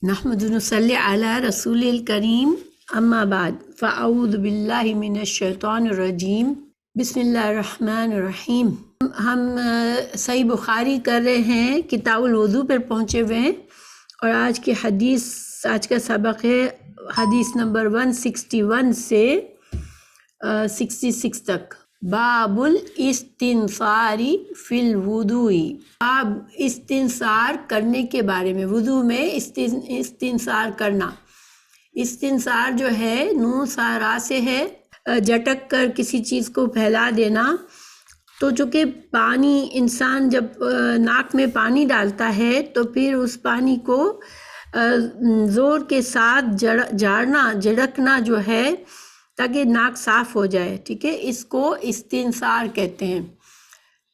نحمد نصلی علی رسول الکریم اما بعد فاعوذ باللہ من الشیطان الرجیم بسم اللہ الرحمن الرحیم۔ ہم صحیح بخاری کر رہے ہیں، کتاب الوضو پر پہنچے ہوئے ہیں، اور آج کا سبق ہے حدیث نمبر 161 سے 66 تک۔ باب الاستنصاری فی الوضوء، باب استنصار کرنے کے بارے میں، وضو میں استنصار کرنا۔ استنصار جو ہے نون سارا سے ہے، جھٹک کر کسی چیز کو پھیلا دینا۔ تو چونکہ پانی، انسان جب ناک میں پانی ڈالتا ہے تو پھر اس پانی کو زور کے ساتھ جھڑکنا جو ہے تاکہ ناک صاف ہو جائے، ٹھیک ہے، اس کو استنصار کہتے ہیں۔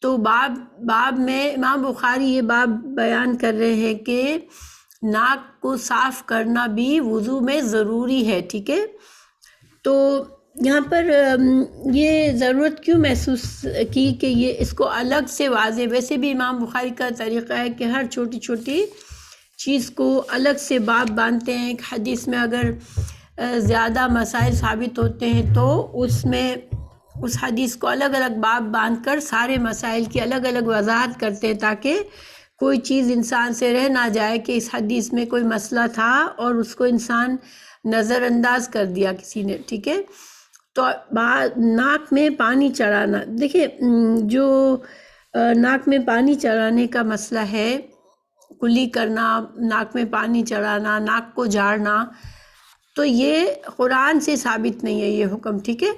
تو باب میں امام بخاری یہ باب بیان کر رہے ہیں کہ ناک کو صاف کرنا بھی وضو میں ضروری ہے، ٹھیک ہے۔ تو یہاں پر یہ ضرورت کیوں محسوس کی کہ یہ اس کو الگ سے واضح، ویسے بھی امام بخاری کا طریقہ ہے کہ ہر چھوٹی چھوٹی چیز کو الگ سے باب باندھتے ہیں۔ ایک حدیث میں اگر زیادہ مسائل ثابت ہوتے ہیں تو اس میں اس حدیث کو الگ الگ باب باندھ کر سارے مسائل کی الگ الگ وضاحت کرتے ہیں، تاکہ کوئی چیز انسان سے رہ نہ جائے کہ اس حدیث میں کوئی مسئلہ تھا اور اس کو انسان نظر انداز کر دیا کسی نے، ٹھیک ہے۔ تو ناک میں پانی چڑھانا، دیکھیں جو ناک میں پانی چڑھانے کا مسئلہ ہے، کلی کرنا، ناک میں پانی چڑھانا، ناک کو جھاڑنا، تو یہ قرآن سے ثابت نہیں ہے یہ حکم، ٹھیک ہے۔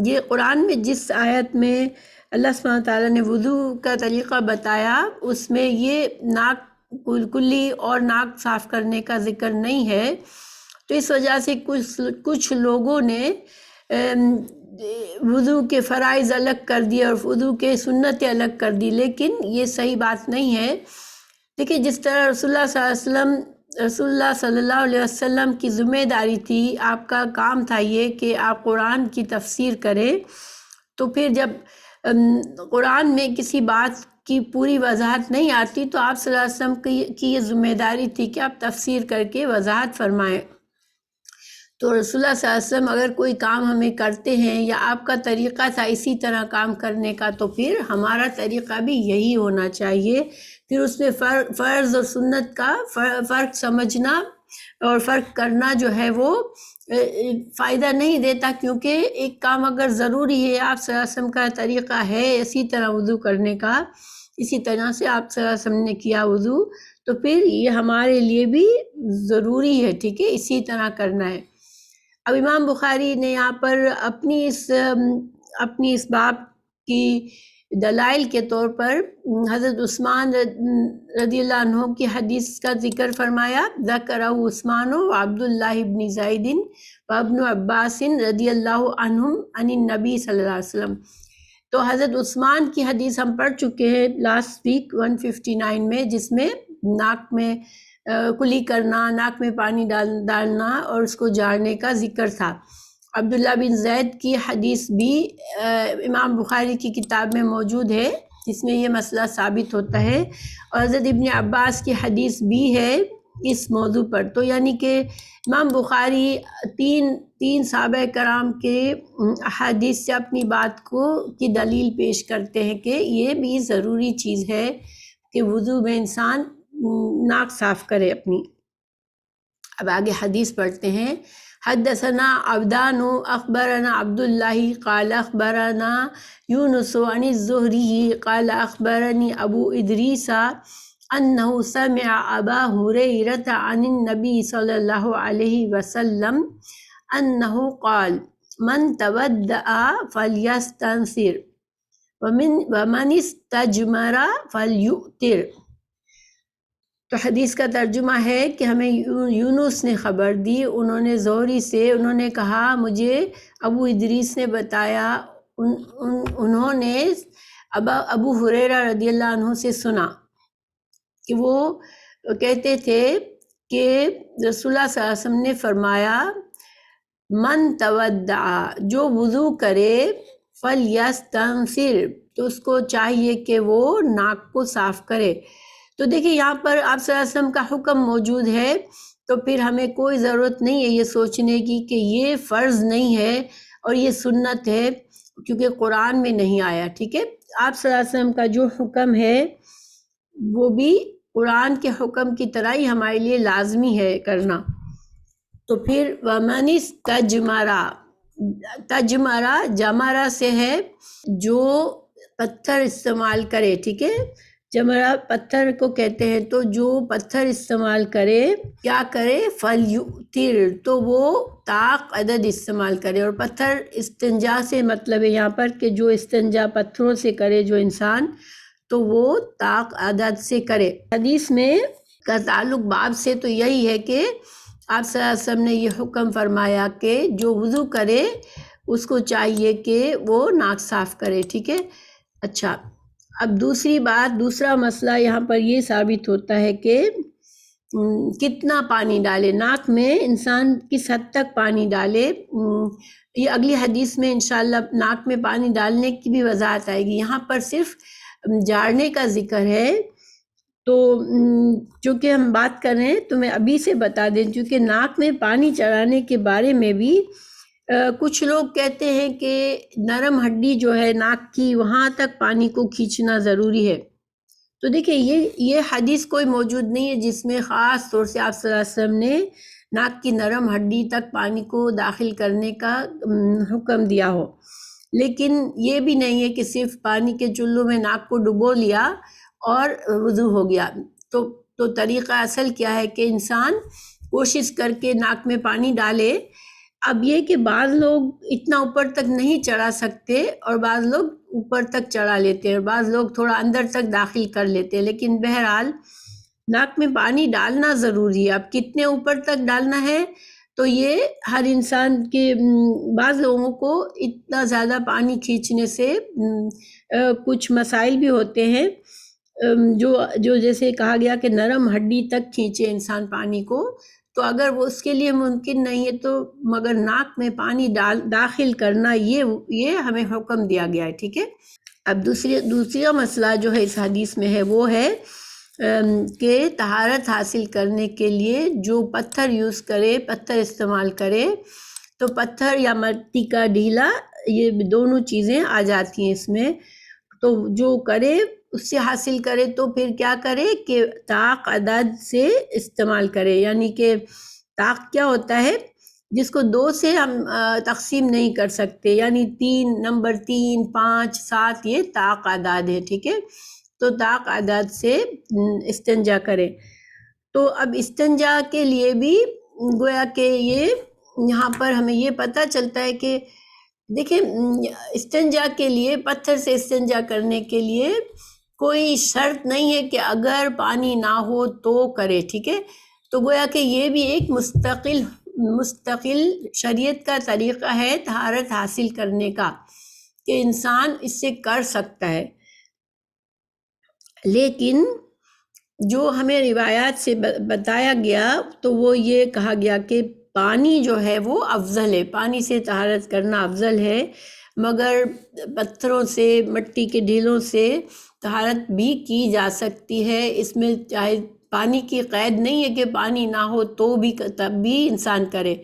یہ قرآن میں جس آیت میں اللہ سبحانہ تعالیٰ نے وضو کا طریقہ بتایا، اس میں یہ ناک کلی اور ناک صاف کرنے کا ذکر نہیں ہے۔ تو اس وجہ سے کچھ لوگوں نے وضو کے فرائض الگ کر دیے اور وضو کے سنتیں الگ کر دی، لیکن یہ صحیح بات نہیں ہے۔ دیکھیں جس طرح رسول اللہ صلی اللہ علیہ وسلم کی ذمہ داری تھی، آپ کا کام تھا یہ کہ آپ قرآن کی تفسیر کریں، تو پھر جب قرآن میں کسی بات کی پوری وضاحت نہیں آتی تو آپ صلی اللہ علیہ وسلم کی یہ ذمہ داری تھی کہ آپ تفسیر کر کے وضاحت فرمائیں۔ تو رسول اللہ صلی اللہ علیہ وسلم اگر کوئی کام ہمیں کرتے ہیں یا آپ کا طریقہ تھا اسی طرح کام کرنے کا، تو پھر ہمارا طریقہ بھی یہی ہونا چاہیے۔ پھر اس میں فرض اور سنت کا فرق سمجھنا اور فرق کرنا جو ہے وہ فائدہ نہیں دیتا، کیونکہ ایک کام اگر ضروری ہے، آپ صلی اللہ علیہ وسلم کا طریقہ ہے اسی طرح وضو کرنے کا، اسی طرح سے آپ صلی اللہ علیہ وسلم نے کیا وضو، تو پھر یہ ہمارے لیے بھی ضروری ہے، ٹھیک ہے، اسی طرح کرنا ہے۔ اب امام بخاری نے یہاں پر اپنی اس باب کی دلائل کے طور پر حضرت عثمان رضی اللہ عنہ کی حدیث کا ذکر فرمایا، ذکرہ عثمان و عبداللہ ابن زید و ابن عباس رضی اللہ عنہم عن النبی صلی اللہ علیہ وسلم۔ تو حضرت عثمان کی حدیث ہم پڑھ چکے ہیں لاسٹ ویک 159 میں، جس میں ناک میں کلی کرنا، ناک میں پانی ڈالنا اور اس کو جھاڑنے کا ذکر تھا۔ عبداللہ بن زید کی حدیث بھی امام بخاری کی کتاب میں موجود ہے، جس میں یہ مسئلہ ثابت ہوتا ہے، اور حضرت ابن عباس کی حدیث بھی ہے اس موضوع پر۔ تو یعنی کہ امام بخاری تین صحابہ کرام کے حدیث سے اپنی بات کی دلیل پیش کرتے ہیں کہ یہ بھی ضروری چیز ہے کہ وضو میں انسان ناک صاف کرے اپنی۔ اب آگے حدیث پڑھتے ہیں۔ حدثنا عبدان اخبرنا عبداللہ قال اخبرنا یونس عن الزہری قال اخبرنی ابو ادریس انہ سمع ابا ہریرۃ عن النبی صلی اللہ علیہ وسلم انہ قال من تودع فلیستنصر ومن استجمر فلیؤتر۔ تو حدیث کا ترجمہ ہے کہ ہمیں یونس نے خبر دی، انہوں نے زہری سے، انہوں نے کہا مجھے ابو ادریس نے بتایا، انہوں نے ابو ہریرہ رضی اللہ عنہ سے سنا کہ وہ کہتے تھے کہ رسول اللہ صلی اللہ علیہ وسلم نے فرمایا من تودع، جو وضو کرے، فلیستنصر، تو اس کو چاہیے کہ وہ ناک کو صاف کرے۔ تو دیکھیں یہاں پر آپ صلی اللہ علیہ وسلم کا حکم موجود ہے، تو پھر ہمیں کوئی ضرورت نہیں ہے یہ سوچنے کی کہ یہ فرض نہیں ہے اور یہ سنت ہے، کیونکہ قرآن میں نہیں آیا، ٹھیک ہے۔ آپ صلی اللہ علیہ وسلم کا جو حکم ہے وہ بھی قرآن کے حکم کی طرح ہی ہمارے لیے لازمی ہے کرنا۔ تو پھر وَمَنِ اسْتَجْمَرَ، تجمرہ جمرہ سے ہے جو پتھر استعمال کرے، ٹھیک ہے، جمرہ پتھر کو کہتے ہیں۔ تو جو پتھر استعمال کرے کیا کرے، فَلْيُؤْتِرْ، تو وہ طاق عدد استعمال کرے۔ اور پتھر استنجا سے مطلب ہے یہاں پر کہ جو استنجا پتھروں سے کرے جو انسان، تو وہ طاق عدد سے کرے۔ حدیث میں کا تعلق باب سے تو یہی ہے کہ آپ صلی اللہ علیہ وسلم نے یہ حکم فرمایا کہ جو وضو کرے اس کو چاہیے کہ وہ ناک صاف کرے، ٹھیک ہے۔ اچھا، اب دوسری بات، دوسرا مسئلہ یہاں پر یہ ثابت ہوتا ہے کہ کتنا پانی ڈالے ناک میں، انسان کس حد تک پانی ڈالے۔ یہ اگلی حدیث میں انشاءاللہ ناک میں پانی ڈالنے کی بھی وضاحت آئے گی، یہاں پر صرف جاڑنے کا ذکر ہے۔ تو چونکہ ہم بات کر رہے ہیں تو میں ابھی سے بتا دیں، چونکہ ناک میں پانی چڑھانے کے بارے میں بھی کچھ لوگ کہتے ہیں کہ نرم ہڈی جو ہے ناک کی وہاں تک پانی کو کھینچنا ضروری ہے۔ تو دیکھیں یہ حدیث کوئی موجود نہیں ہے جس میں خاص طور سے آپ صلی اللہ علیہ وسلم نے ناک کی نرم ہڈی تک پانی کو داخل کرنے کا حکم دیا ہو، لیکن یہ بھی نہیں ہے کہ صرف پانی کے چلو میں ناک کو ڈبو لیا اور وضو ہو گیا۔ تو طریقہ اصل کیا ہے کہ انسان کوشش کر کے ناک میں پانی ڈالے۔ اب یہ کہ بعض لوگ اتنا اوپر تک نہیں چڑھا سکتے اور بعض لوگ اوپر تک چڑھا لیتے ہیں اور بعض لوگ تھوڑا اندر تک داخل کر لیتے ہیں، لیکن بہرحال ناک میں پانی ڈالنا ضروری ہے۔ اب کتنے اوپر تک ڈالنا ہے تو یہ ہر انسان کے، بعض لوگوں کو اتنا زیادہ پانی کھینچنے سے کچھ مسائل بھی ہوتے ہیں، جو جیسے کہا گیا کہ نرم ہڈی تک کھینچے انسان پانی کو، تو اگر وہ اس کے لیے ممکن نہیں ہے تو مگر ناک میں پانی داخل کرنا یہ ہمیں حکم دیا گیا ہے، ٹھیک ہے۔ اب دوسرا مسئلہ جو ہے اس حدیث میں ہے وہ ہے کہ طہارت حاصل کرنے کے لیے جو پتھر یوز کرے، پتھر استعمال کرے، تو پتھر یا مٹی کا ڈھیلا، یہ دونوں چیزیں آ جاتی ہیں اس میں۔ تو جو کرے اس سے حاصل کرے تو پھر کیا کرے کہ طاق عدد سے استعمال کرے، یعنی کہ طاق کیا ہوتا ہے جس کو 2 سے ہم تقسیم نہیں کر سکتے، یعنی 3 5 7 یہ طاق عدد ہے، ٹھیک ہے۔ تو طاق عدد سے استنجا کرے۔ تو اب استنجا کے لیے بھی گویا کہ یہاں پر ہمیں یہ پتہ چلتا ہے کہ دیکھیں استنجا کے لیے، پتھر سے استنجا کرنے کے لیے کوئی شرط نہیں ہے کہ اگر پانی نہ ہو تو کرے، ٹھیک ہے۔ تو گویا کہ یہ بھی ایک مستقل شریعت کا طریقہ ہے طہارت حاصل کرنے کا کہ انسان اس سے کر سکتا ہے، لیکن جو ہمیں روایات سے بتایا گیا تو وہ یہ کہا گیا کہ پانی جو ہے وہ افضل ہے، پانی سے طہارت کرنا افضل ہے، مگر پتھروں سے، مٹی کے ڈھیلوں سے طہارت بھی کی جا سکتی ہے۔ اس میں چاہے پانی کی قید نہیں ہے کہ پانی نہ ہو تو بھی تب بھی انسان کرے،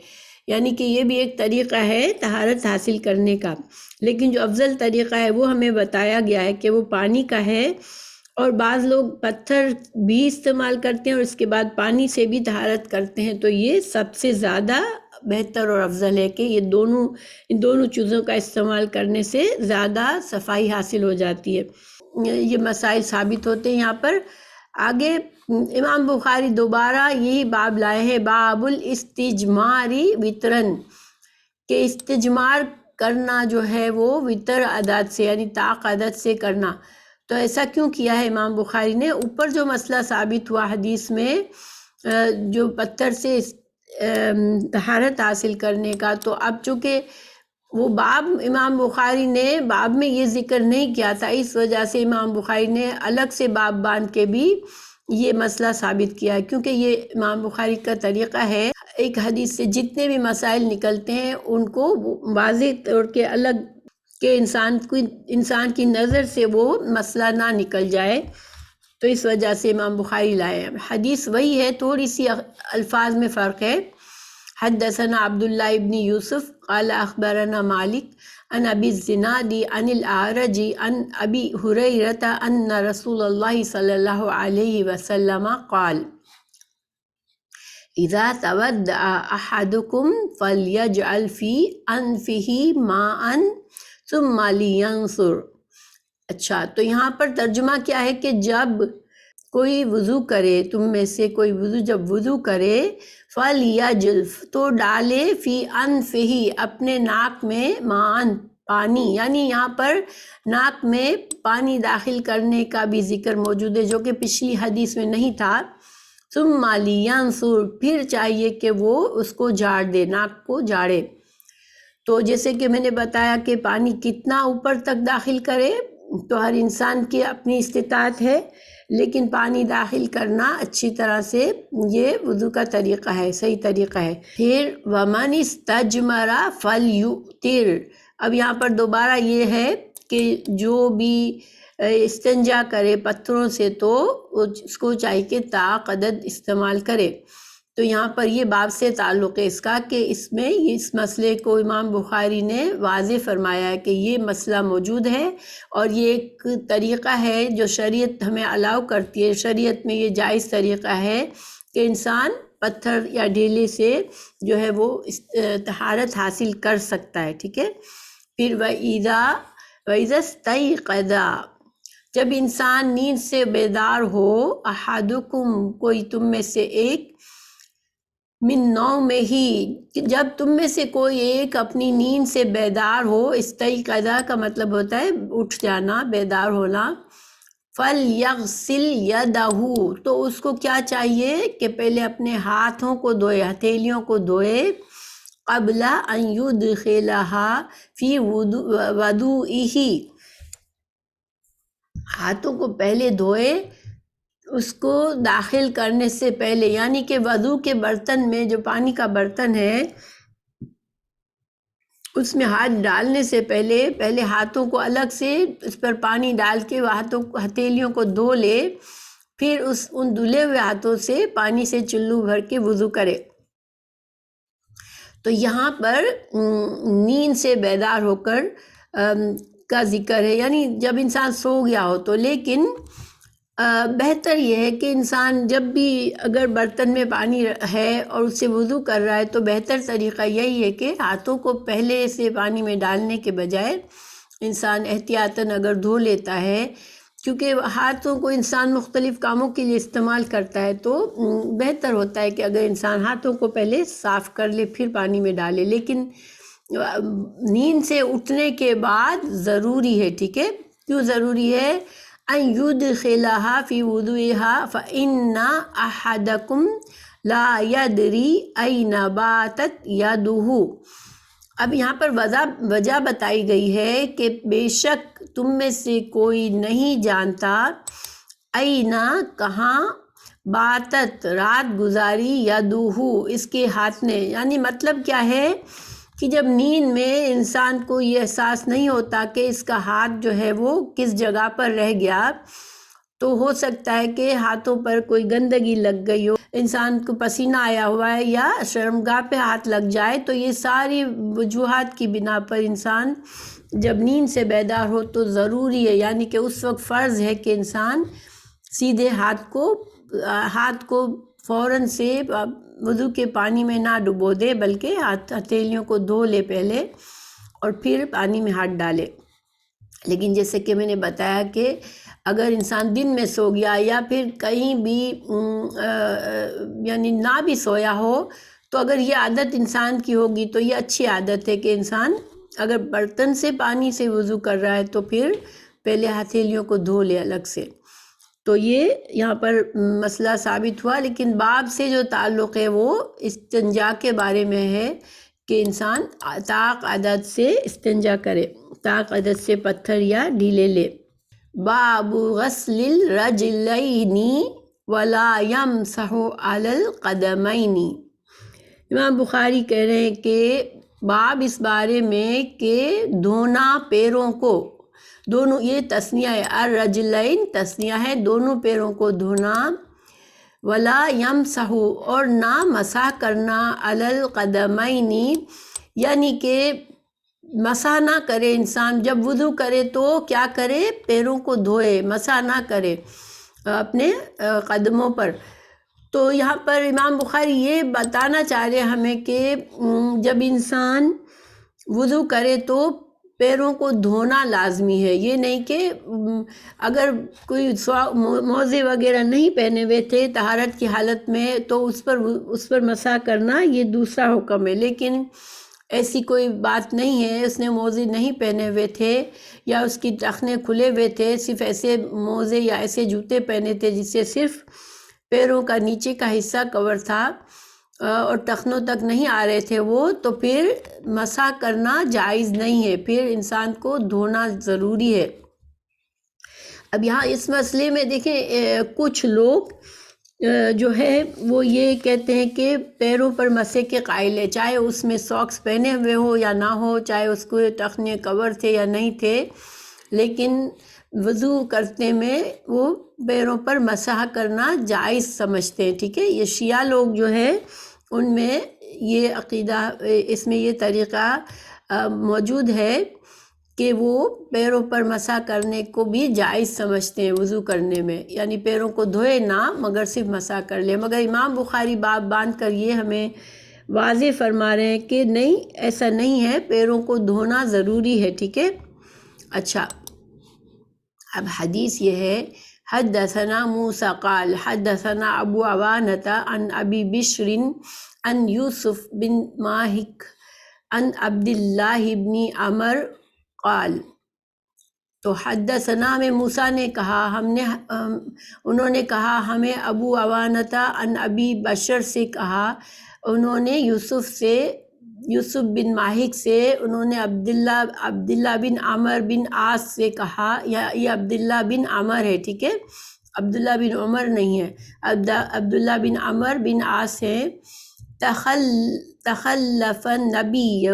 یعنی کہ یہ بھی ایک طریقہ ہے طہارت حاصل کرنے کا، لیکن جو افضل طریقہ ہے وہ ہمیں بتایا گیا ہے کہ وہ پانی کا ہے۔ اور بعض لوگ پتھر بھی استعمال کرتے ہیں اور اس کے بعد پانی سے بھی طہارت کرتے ہیں، تو یہ سب سے زیادہ بہتر اور افضل ہے کہ ان دونوں چیزوں کا استعمال کرنے سے زیادہ صفائی حاصل ہو جاتی ہے۔ یہ مسائل ثابت ہوتے ہیں یہاں پر۔ آگے امام بخاری دوبارہ یہی باب لائے ہیں، باب الاستجماری وطرن، کہ استجمار کرنا جو ہے وہ وطر عدد سے، یعنی طاق عدد سے کرنا۔ تو ایسا کیوں کیا ہے امام بخاری نے؟ اوپر جو مسئلہ ثابت ہوا حدیث میں جو پتھر سے طہارت حاصل کرنے کا، تو اب چونکہ وہ باب امام بخاری نے باب میں یہ ذکر نہیں کیا تھا، اس وجہ سے امام بخاری نے الگ سے باب باندھ کے بھی یہ مسئلہ ثابت کیا ہے، کیونکہ یہ امام بخاری کا طریقہ ہے ایک حدیث سے جتنے بھی مسائل نکلتے ہیں ان کو واضح طور کے الگ کہ انسان کی نظر سے وہ مسئلہ نہ نکل جائے۔ تو اس وجہ سے امام بخاری لائے ہیں۔ حدیث وہی ہے، تھوڑی سی الفاظ میں فرق ہے۔ حدثنا عبداللہ ابن یوسف قال اخبرنا مالک عن ابی الزناد عن الاعرج عن ابی ہریرۃ ان رسول اللہ صلی اللہ علیہ وسلم قال اذا تودع احدکم فلیجعل فی انفہ ماء ثم لینصر۔ اچھا، تو یہاں پر ترجمہ کیا ہے کہ جب کوئی وضو کرے، تم میں سے کوئی جب وضو کرے، فَلْيَجْعَلْ تو ڈالے فی انفہ اپنے ناک میں ماءً پانی، یعنی یہاں پر ناک میں پانی داخل کرنے کا بھی ذکر موجود ہے جو کہ پچھلی حدیث میں نہیں تھا۔ ثم لینصر پھر چاہیے کہ وہ اس کو جھاڑ دے، ناک کو جھاڑے۔ تو جیسے کہ میں نے بتایا کہ پانی کتنا اوپر تک داخل کرے تو ہر انسان کی اپنی استطاعت ہے، لیکن پانی داخل کرنا اچھی طرح سے یہ وضو کا طریقہ ہے، صحیح طریقہ ہے۔ پھر وَمَنِ اسْتَجْمَرَ فَلْيُؤْتِرْ، اب یہاں پر دوبارہ یہ ہے کہ جو بھی استنجا کرے پتھروں سے تو اس کو چاہیے کہ طاق عدد استعمال کرے۔ تو یہاں پر یہ باب سے تعلق ہے اس کا کہ اس میں اس مسئلے کو امام بخاری نے واضح فرمایا ہے کہ یہ مسئلہ موجود ہے اور یہ ایک طریقہ ہے جو شریعت ہمیں الاؤ کرتی ہے، شریعت میں یہ جائز طریقہ ہے کہ انسان پتھر یا ڈھیلے سے جو ہے وہ طہارت حاصل کر سکتا ہے، ٹھیک ہے۔ پھر وَإِذَا اسْتَيْقَظَ، جب انسان نیند سے بیدار ہو، احدکم کوئی تم میں سے ایک، من نومہ ہی جب تم میں سے کوئی ایک اپنی نیند سے بیدار ہو، استیقظ کا مطلب ہوتا ہے اٹھ جانا، بیدار ہونا، فَلْيَغْسِلْ يَدَهُ تو اس کو کیا چاہیے کہ پہلے اپنے ہاتھوں کو دھوئے، ہتھیلیوں کو دھوئے، قبل ان يدخلها فی وضوئہ ہاتھوں کو پہلے دھوئے اس کو داخل کرنے سے پہلے، یعنی کہ وضو کے برتن میں جو پانی کا برتن ہے اس میں ہاتھ ڈالنے سے پہلے ہاتھوں کو الگ سے اس پر پانی ڈال کے ہتھیلیوں کو دھو لے، پھر ان دھلے ہوئے ہاتھوں سے پانی سے چلو بھر کے وضو کرے۔ تو یہاں پر نیند سے بیدار ہو کر کا ذکر ہے، یعنی جب انسان سو گیا ہو تو، لیکن بہتر یہ ہے کہ انسان جب بھی اگر برتن میں پانی ہے اور اس سے وضو کر رہا ہے تو بہتر طریقہ یہی ہے کہ ہاتھوں کو پہلے سے پانی میں ڈالنے کے بجائے انسان احتیاطاً اگر دھو لیتا ہے، کیونکہ ہاتھوں کو انسان مختلف کاموں کے لیے استعمال کرتا ہے تو بہتر ہوتا ہے کہ اگر انسان ہاتھوں کو پہلے صاف کر لے پھر پانی میں ڈالے۔ لیکن نیند سے اٹھنے کے بعد ضروری ہے، ٹھیک ہے، کیوں ضروری ہے؟ ان یدخلها فی وضوئها فإن احدکم لا یدری این باتت یدہ۔ اب یہاں پر وجہ بتائی گئی ہے کہ بے شک تم میں سے کوئی نہیں جانتا، اینا کہاں، باتت رات گزاری، یدہ اس کے ہاتھ نے، یعنی مطلب کیا ہے کہ جب نیند میں انسان کو یہ احساس نہیں ہوتا کہ اس کا ہاتھ جو ہے وہ کس جگہ پر رہ گیا، تو ہو سکتا ہے کہ ہاتھوں پر کوئی گندگی لگ گئی ہو، انسان کو پسینہ آیا ہوا ہے یا شرمگاہ پہ ہاتھ لگ جائے، تو یہ ساری وجوہات کی بنا پر انسان جب نیند سے بیدار ہو تو ضروری ہے، یعنی کہ اس وقت فرض ہے کہ انسان سیدھے ہاتھ کو فوراً سے وضو کے پانی میں نہ ڈبو دے بلکہ ہتھیلیوں کو دھو لے پہلے اور پھر پانی میں ہاتھ ڈالے۔ لیکن جیسے کہ میں نے بتایا کہ اگر انسان دن میں سو گیا یا پھر کہیں بھی یعنی نہ بھی سویا ہو تو اگر یہ عادت انسان کی ہوگی تو یہ اچھی عادت ہے کہ انسان اگر برتن سے پانی سے وضو کر رہا ہے تو پھر پہلے ہتھیلیوں کو دھو لے الگ سے۔ تو یہ یہاں پر مسئلہ ثابت ہوا، لیکن باب سے جو تعلق ہے وہ استنجا کے بارے میں ہے کہ انسان طاق عدد سے استنجا کرے، طاق عدد سے پتھر یا ڈھیلے لے۔ باب غسل الرجلین ولا یمسح علی القدمین، امام بخاری کہہ رہے ہیں کہ باب اس بارے میں کہ دھونا پیروں کو، دونوں، یہ تثنیہ ہے، الرجلین تثنیہ ہے، دونوں پیروں کو دھونا، ولا یمسح اور نہ مسح کرنا، علی القدمین یعنی کہ مسح نہ کرے انسان جب وضو کرے تو کیا کرے، پیروں کو دھوئے، مسح نہ کرے اپنے قدموں پر۔ تو یہاں پر امام بخاری یہ بتانا چاہ رہے ہمیں کہ جب انسان وضو کرے تو پیروں کو دھونا لازمی ہے، یہ نہیں کہ اگر کوئی موزے وغیرہ نہیں پہنے ہوئے تھے طہارت کی حالت میں تو اس پر مسح کرنا یہ دوسرا حکم ہے، لیکن ایسی کوئی بات نہیں ہے، اس نے موزے نہیں پہنے ہوئے تھے یا اس کی ٹخنے کھلے ہوئے تھے، صرف ایسے موزے یا ایسے جوتے پہنے تھے جس سے صرف پیروں کا نیچے کا حصہ کور تھا اور ٹخنوں تک نہیں آ رہے تھے وہ، تو پھر مسح کرنا جائز نہیں ہے، پھر انسان کو دھونا ضروری ہے۔ اب یہاں اس مسئلے میں دیکھیں کچھ لوگ جو ہے وہ یہ کہتے ہیں کہ پیروں پر مسح کے قائل ہے، چاہے اس میں ساکس پہنے ہوئے ہو یا نہ ہو، چاہے اس کو ٹخنے کور تھے یا نہیں تھے، لیکن وضو کرتے میں وہ پیروں پر مسح کرنا جائز سمجھتے ہیں، ٹھیک ہے۔ یہ شیعہ لوگ جو ہے ان میں یہ عقیدہ، اس میں یہ طریقہ موجود ہے کہ وہ پیروں پر مسح کرنے کو بھی جائز سمجھتے ہیں وضو کرنے میں، یعنی پیروں کو دھوئے نہ مگر صرف مسح کر لے، مگر امام بخاری باب باندھ کر یہ ہمیں واضح فرما رہے ہیں کہ نہیں، ایسا نہیں ہے، پیروں کو دھونا ضروری ہے، ٹھیک ہے۔ اچھا، اب حدیث یہ ہے، حدثنا موسیٰ قال حدثنا ابو عوانۃ عن ابی بشر عن یوسف بن ماہک عن عبداللہ بن عمر قال، تو حدثنا میں موسیٰ نے کہا، انہوں نے کہا ہمیں، ابو عوانۃ عن ابی بشر سے کہا، انہوں نے یوسف بن ماہک سے، انہوں نے عبداللہ بن عمر بن عاص سے کہا، یہ عبداللہ بن عمر ہے، ٹھیک ہے، عبداللہ بن عمر نہیں ہے، عبداللہ بن عمر بن عاص ہے۔ تخلف النبی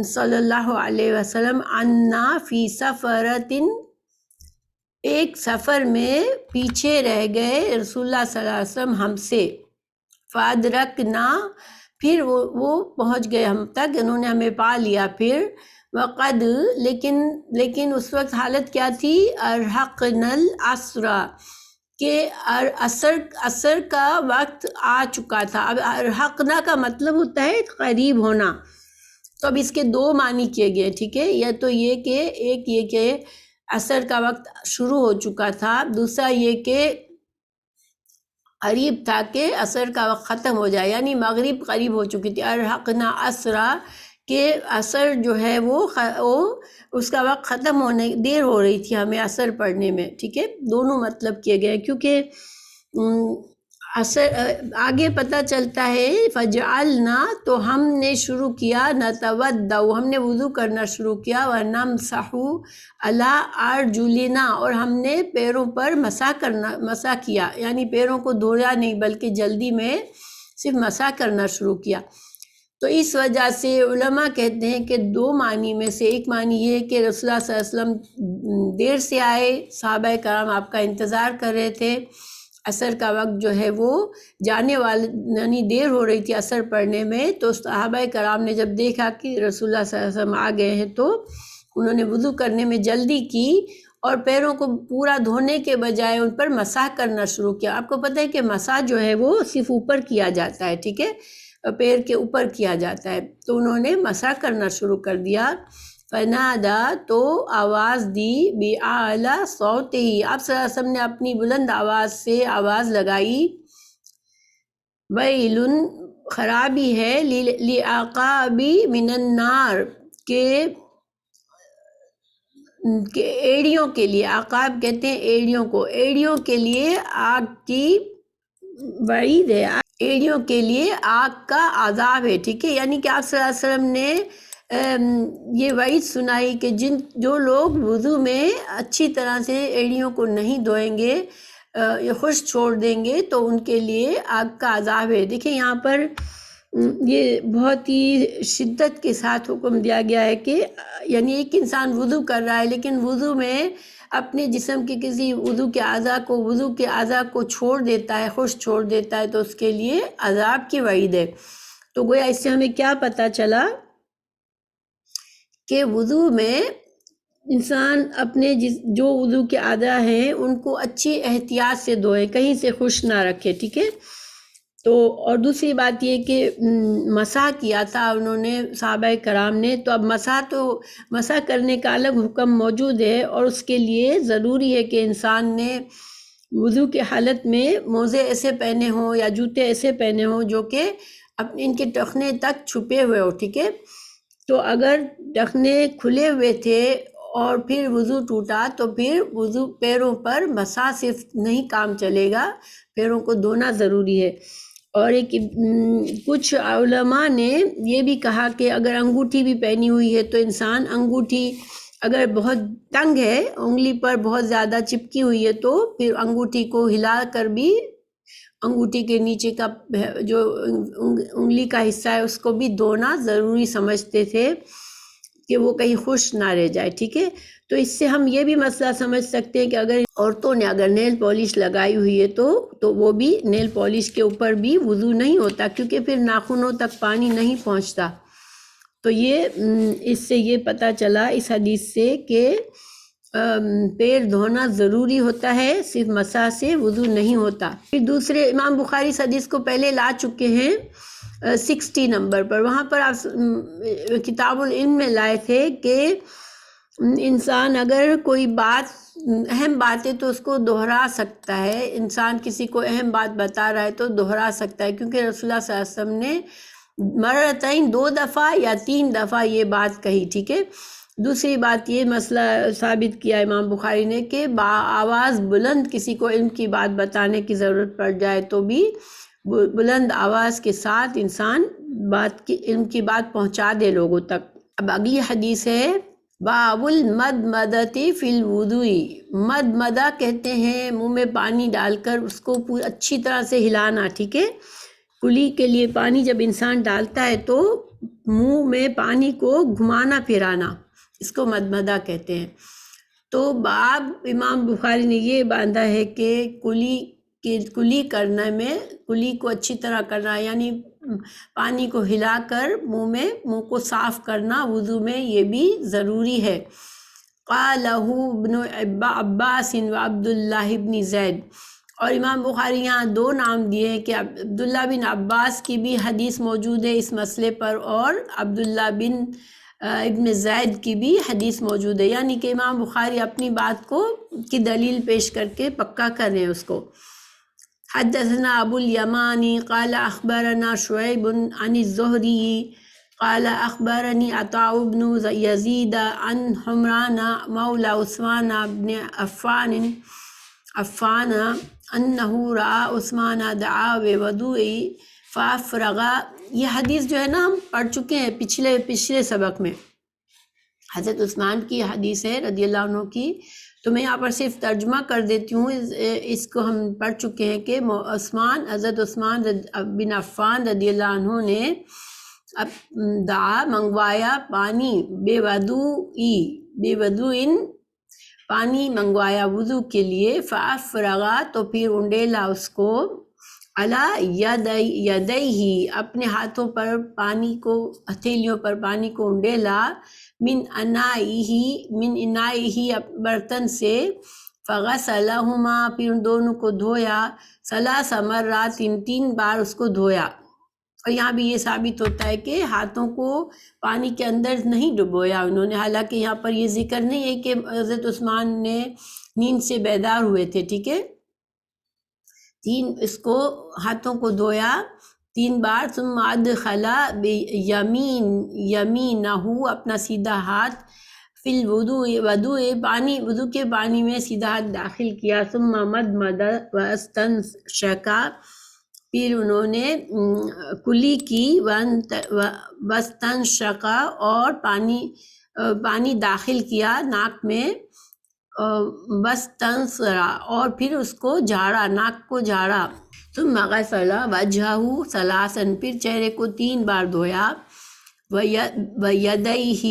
صلی اللہ علیہ وسلم عنا فی سفرۃ، ایک سفر میں پیچھے رہ گئے رسول اللہ صلی اللہ علیہ وسلم ہم سے، فادرکنا، پھر وہ پہنچ گئے ہم تک، انہوں نے ہمیں پا لیا، پھر وقد، لیکن اس وقت حالت کیا تھی، ارحقنا العصر، کہ عصر کا وقت آ چکا تھا۔ اب ارحقنا کا مطلب ہوتا ہے قریب ہونا، تو اب اس کے دو معنی کیے گئے، ٹھیک ہے، یا تو یہ کہ ایک یہ کہ عصر کا وقت شروع ہو چکا تھا، دوسرا یہ کہ قریب تھا کہ عصر کا وقت ختم ہو جائے، یعنی مغرب قریب ہو چکی تھی، ارحقنا عصرا، کہ عصر جو ہے وہ اس کا وقت ختم ہونے دیر ہو رہی تھی ہمیں عصر پڑھنے میں، ٹھیک ہے، دونوں مطلب کیے گئے، کیونکہ عصر آگے پتہ چلتا ہے، فجعلنا، تو ہم نے شروع کیا، نتودع، ہم نے وضو کرنا شروع کیا، ونمسح علی ارجلنا، اور ہم نے پیروں پر مسح کیا، یعنی پیروں کو دھویا نہیں بلکہ جلدی میں صرف مسح کرنا شروع کیا۔ تو اس وجہ سے علماء کہتے ہیں کہ دو معنی میں سے ایک معنی یہ کہ رسول اللہ صلی اللہ علیہ وسلم دیر سے آئے، صحابہ کرام آپ کا انتظار کر رہے تھے، عصر کا وقت جو ہے وہ جانے والے، یعنی دیر ہو رہی تھی عصر پڑھنے میں، تو صحابہ کرام نے جب دیکھا کہ رسول اللہ صلی اللہ علیہ وسلم آ گئے ہیں تو انہوں نے وضو کرنے میں جلدی کی اور پیروں کو پورا دھونے کے بجائے ان پر مسح کرنا شروع کیا۔ آپ کو پتہ ہے کہ مسح جو ہے وہ صرف اوپر کیا جاتا ہے، ٹھیک ہے، پیر کے اوپر کیا جاتا ہے، تو انہوں نے مسح کرنا شروع کر دیا۔ فنادا، تو آواز دی، بِأَعْلَى صَوْتِهِ، آپ صلی اللہ علیہ وسلم نے اپنی بلند آواز سے آواز لگائی، وَيْلٌ، خرابی ہے، لِلْعَقَابِ مِنَ النَّارِ، کہ ایڑیوں کے لیے، عقاب کہتے ہیں ایڑیوں کو، ایڑیوں کے لیے آگ کی وعید ہے، ایڑیوں کے لیے آگ کا عذاب ہے، ٹھیک ہے، یعنی کہ آپ صلی اللہ علیہ وسلم نے یہ وعید سنائی کہ جو لوگ وضو میں اچھی طرح سے ایڑیوں کو نہیں دھوئیں گے، خشک چھوڑ دیں گے، تو ان کے لیے آگ کا عذاب ہے۔ دیکھیں یہاں پر یہ بہت ہی شدت کے ساتھ حکم دیا گیا ہے کہ یعنی ایک انسان وضو کر رہا ہے لیکن وضو میں اپنے جسم کے کسی وضو کے اعضاء کو چھوڑ دیتا ہے، خشک چھوڑ دیتا ہے، تو اس کے لیے عذاب کی وعید ہے۔ تو گویا اس سے ہمیں کیا پتہ چلا کہ وضو میں انسان اپنے جو وضو کے اعضاء ہیں ان کو اچھی احتیاط سے دھوئے، کہیں سے خشک نہ رکھے، ٹھیک ہے۔ تو اور دوسری بات یہ کہ مسح کیا تھا انہوں نے صحابہ کرام نے، تو اب مسح کرنے کا الگ حکم موجود ہے، اور اس کے لیے ضروری ہے کہ انسان نے وضو کے حالت میں موزے ایسے پہنے ہوں یا جوتے ایسے پہنے ہوں جو کہ ان کے ٹخنے تک چھپے ہوئے ہو، ٹھیک ہے۔ تو اگر ٹخنے کھلے ہوئے تھے اور پھر وضو ٹوٹا تو پھر وضو پیروں پر مسح صرف نہیں کام چلے گا، پیروں کو دھونا ضروری ہے۔ اور کچھ علماء نے یہ بھی کہا کہ اگر انگوٹھی بھی پہنی ہوئی ہے تو انسان انگوٹھی اگر بہت تنگ ہے، انگلی پر بہت زیادہ چپکی ہوئی ہے، تو پھر انگوٹھی کو ہلا کر بھی انگوٹھی کے نیچے کا جو انگلی کا حصہ ہے اس کو بھی دھونا ضروری سمجھتے تھے کہ وہ کہیں خشک نہ رہ جائے، ٹھیک ہے۔ تو اس سے ہم یہ بھی مسئلہ سمجھ سکتے ہیں کہ اگر عورتوں نے اگر نیل پالش لگائی ہوئی ہے تو وہ بھی نیل پالش کے اوپر بھی وضو نہیں ہوتا، کیونکہ پھر ناخنوں تک پانی نہیں پہنچتا۔ تو اس سے یہ پتہ چلا اس حدیث سے کہ پیر دھونا ضروری ہوتا ہے، صرف مسح سے وضو نہیں ہوتا۔ پھر دوسرے امام بخاری اس حدیث کو پہلے لا چکے ہیں 60 نمبر پر، وہاں پر آپ کتاب العلم میں لائے تھے کہ انسان اگر کوئی بات اہم بات ہے تو اس کو دہرا سکتا ہے، انسان کسی کو اہم بات بتا رہا ہے تو دہرا سکتا ہے، کیونکہ رسول اللہ صلی اللہ علیہ وسلم نے مرتين 2 دفعہ یا 3 دفعہ یہ بات کہی، ٹھیک ہے۔ دوسری بات یہ مسئلہ ثابت کیا امام بخاری نے کہ آواز بلند کسی کو علم کی بات بتانے کی ضرورت پڑ جائے تو بھی بلند آواز کے ساتھ انسان علم کی بات پہنچا دے لوگوں تک۔ اب اگلی حدیث ہے باب المدمدۃ فی الوضوء۔ مدمدہ کہتے ہیں منہ میں پانی ڈال کر اس کو اچھی طرح سے ہلانا، ٹھیک ہے۔ کلی کے لیے پانی جب انسان ڈالتا ہے تو منہ میں پانی کو گھمانا پھرانا، اس کو مدمدہ کہتے ہیں۔ تو باب امام بخاری نے یہ باندھا ہے کہ کلی کرنے میں، کلی کو اچھی طرح کرنا یعنی پانی کو ہلا کر منہ کو صاف کرنا وضو میں، یہ بھی ضروری ہے۔ قالہ ابن عباس و عبداللہ ابن زید، اور امام بخاری یہاں 2 نام دیے ہیں کہ عبداللہ بن عباس کی بھی حدیث موجود ہے اس مسئلے پر، اور عبداللہ بن ابن زید کی بھی حدیث موجود ہے، یعنی کہ امام بخاری اپنی بات کی دلیل پیش کر کے پکا کر رہے ہیں اس کو۔ حدثنا ابو الیمانی قال اخبرنا شعیب عن الزہری قال اخبرنی عطاء بن یزید عن حمران مولا عثمان بن عفان انہ رأى عثمان دعا بوضوء فافرغ۔ یہ حدیث جو ہے نا ہم پڑھ چکے ہیں پچھلے سبق میں، حضرت عثمان کی حدیث ہے رضی اللہ عنہ کی، تو میں یہاں پر صرف ترجمہ کر دیتی ہوں، اس کو ہم پڑھ چکے ہیں کہ حضرت عثمان بن عفان رضی اللہ عنہ نے دعا منگوایا پانی بے وضوء پانی منگوایا وضو کے لیے، فافرغا تو پھر انڈیلا اس کو، علی یدیہ اپنے ہاتھوں پر پانی کو، ہتھیلیوں پر پانی کو انڈیلا، من انائہ برتن سے، فغسلہما پھر ان دونوں کو دھویا، 3 مرات 3 بار اس کو دھویا۔ اور یہاں بھی یہ ثابت ہوتا ہے کہ ہاتھوں کو پانی کے اندر نہیں ڈبویا انہوں نے، حالانکہ یہاں پر یہ ذکر نہیں ہے کہ حضرت عثمان نے نیند سے بیدار ہوئے تھے، ٹھیک ہے۔ اس کو ہاتھوں کو دھویا 3 بار، ثم ادخل یمینہ اپنا سیدھا ہاتھ، فی الوضوء وضو کے پانی میں سیدھا ہاتھ داخل کیا، ثم مدمد واستنشق پھر انہوں نے کلی کی، واستنشق اور پانی داخل کیا ناک میں، واستنثر اور پھر اس کو جھاڑا، ناک کو جھاڑا، ثم غسل وجهه ثلاثا، پھر چہرے کو 3 بار دھویا، وَيَدَيْهِ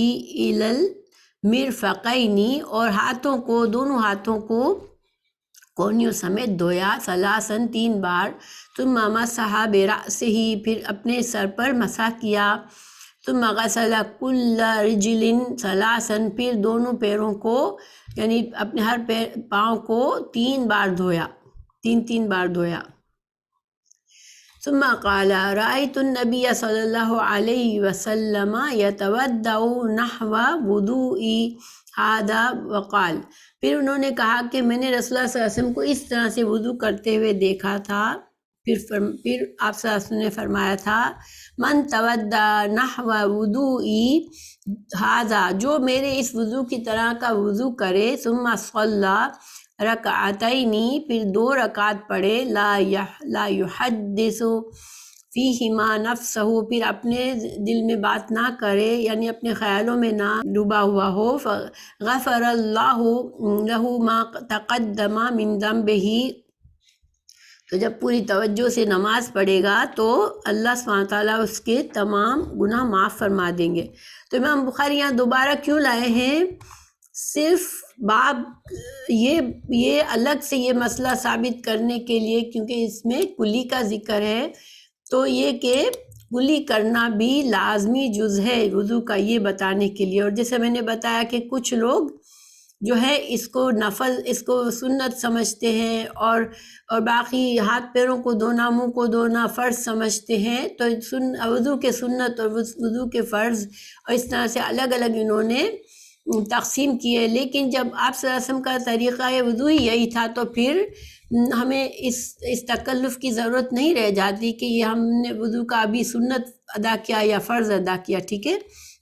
إِلَى الْمِرْفَقَيْنِ، اور ہاتھوں کو، دونوں ہاتھوں کو کونیوں سمیت دھویا، ثلاثاً 3 بار، ثم مسح برأسه، پھر اپنے سر پر مسح کیا، ثم غسل كل رجل ثلاثاً، پھر دونوں پیروں کو یعنی اپنے ہر پاؤں کو 3 بار دھویا، 3 بار دھویا۔ ثم قال رأيت النبي صلی اللہ علیہ وسلم يتوضأ نحو وضوء هذا وقال، پھر انہوں نے کہا کہ میں نے رسول اللہ صلی اللہ علیہ وسلم کو اس طرح سے وضو کرتے ہوئے دیکھا تھا، پھر آپ صلی اللہ علیہ وسلم نے فرمایا تھا من توضأ نحو وضوئی ھذا، جو میرے اس وضو کی طرح کا وضو کرے، ثم صلی رکعتین، پھر 2 رکعت پڑھے، لا یحدث فیہما نفسہ، پھر اپنے دل میں بات نہ کرے یعنی اپنے خیالوں میں نہ ڈوبا ہوا ہو، غفر اللہ لہ ما تقدم من ذنبہ، تو جب پوری توجہ سے نماز پڑھے گا تو اللہ سبحانہ تعالیٰ اس کے تمام گناہ معاف فرما دیں گے۔ تو امام بخاری یہاں دوبارہ کیوں لائے ہیں؟ صرف باب یہ الگ سے یہ مسئلہ ثابت کرنے کے لیے، کیونکہ اس میں کلی کا ذکر ہے، تو یہ کہ کلی کرنا بھی لازمی جز ہے وضو کا، یہ بتانے کے لیے۔ اور جیسے میں نے بتایا کہ کچھ لوگ جو ہے اس کو نفل، اس کو سنت سمجھتے ہیں، اور باقی ہاتھ پیروں کو دھونا، منہ کو دھونا فرض سمجھتے ہیں، تو وضو کے سنت اور وضو کے فرض اور اس طرح سے الگ الگ انہوں نے تقسیم کی ہے۔ لیکن جب آپ صلی اللہ علیہ وسلم کا طریقہ وضو ہی یہی تھا تو پھر ہمیں اس تکلف کی ضرورت نہیں رہ جاتی کہ یہ ہم نے وضو کا ابھی سنت ادا کیا یا فرض ادا کیا، ٹھیک ہے؟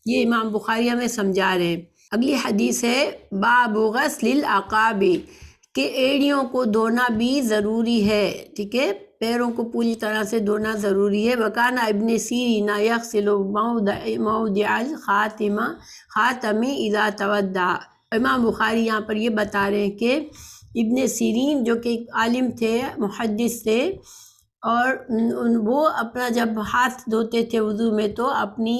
یہ امام بخاری ہمیں سمجھا رہے ہیں۔ اگلی حدیث ہے باب غسل العقاب، کہ ایڑیوں کو دھونا بھی ضروری ہے، ٹھیک ہے؟ پیروں کو پوری طرح سے دھونا ضروری ہے۔ وکان ابن سیرین یغسل موضع الخاتم اذا تودع، امام بخاری یہاں پر یہ بتا رہے ہیں کہ ابن سیرین جو کہ ایک عالم تھے، محدث تھے، اور وہ اپنا جب ہاتھ دھوتے تھے وضو میں تو اپنی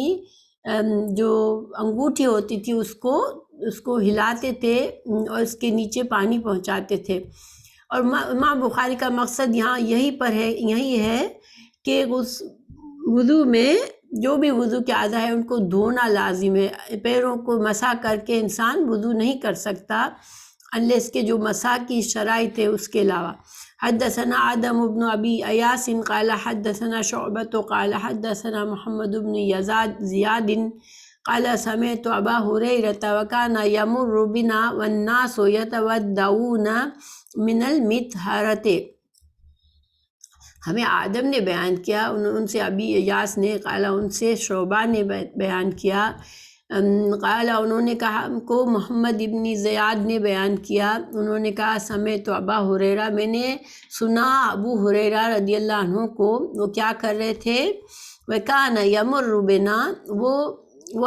جو انگوٹھی ہوتی تھی اس کو ہلاتے تھے اور اس کے نیچے پانی پہنچاتے تھے۔ اور امام بخاری کا مقصد یہاں یہی ہے کہ اس وضو میں جو بھی وضو کے اعضاء ہیں ان کو دھونا لازم ہے۔ پیروں کو مسح کر کے انسان وضو نہیں کر سکتا انلیس کے جو مسح کی شرائط ہے اس کے علاوہ۔ حدثنا آدم بن ابی ایاس قال حدثنا شعبة قال حدثنا محمد بن زیاد قال سمعت ابا هريرة وكان يمر بنا والناس يتودعون من المطهرة، ہمیں آدم نے بیان کیا، ان سے ابی ایاس نے، قال ان سے شعبہ نے بیان کیا، قال انہوں نے کہا ہم کو محمد ابن زیاد نے بیان کیا، انہوں نے کہا سمعت ابا ہریرہ، میں نے سنا ابو ہریرہ رضی اللہ عنہ کو، وہ کیا کر رہے تھے؟ وکان یمر بنا، وہ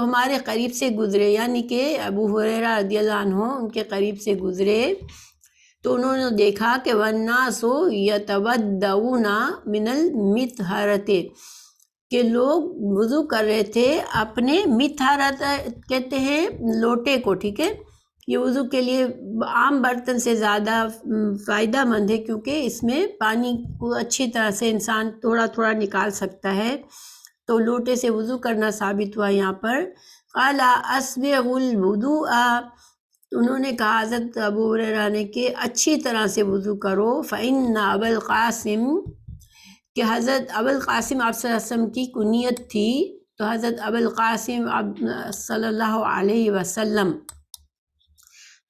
ہمارے قریب سے گزرے، یعنی کہ ابو ہریرہ رضی اللہ عنہ ان کے قریب سے گزرے تو انہوں نے دیکھا کہ والناس یتودعون من المطہرۃ، کہ لوگ وضو کر رہے تھے اپنے مطہرۃ کہتے ہیں لوٹے کو، ٹھیک ہے؟ یہ وضو کے لیے عام برتن سے زیادہ فائدہ مند ہے کیونکہ اس میں پانی کو اچھی طرح سے انسان تھوڑا تھوڑا نکال سکتا ہے، تو لوٹے سے وضو کرنا ثابت ہوا یہاں پر۔ قال اسبغ الوضوء، انہوں نے کہا حضرت ابو ہریرہ نے کہ اچھی طرح سے وضو کرو، فإن ابا القاسم، کہ حضرت ابو القاسم آپ صلی اللہ علیہ وسلم کی کنیت تھی، تو حضرت ابو القاسم صلی اللہ علیہ وسلم،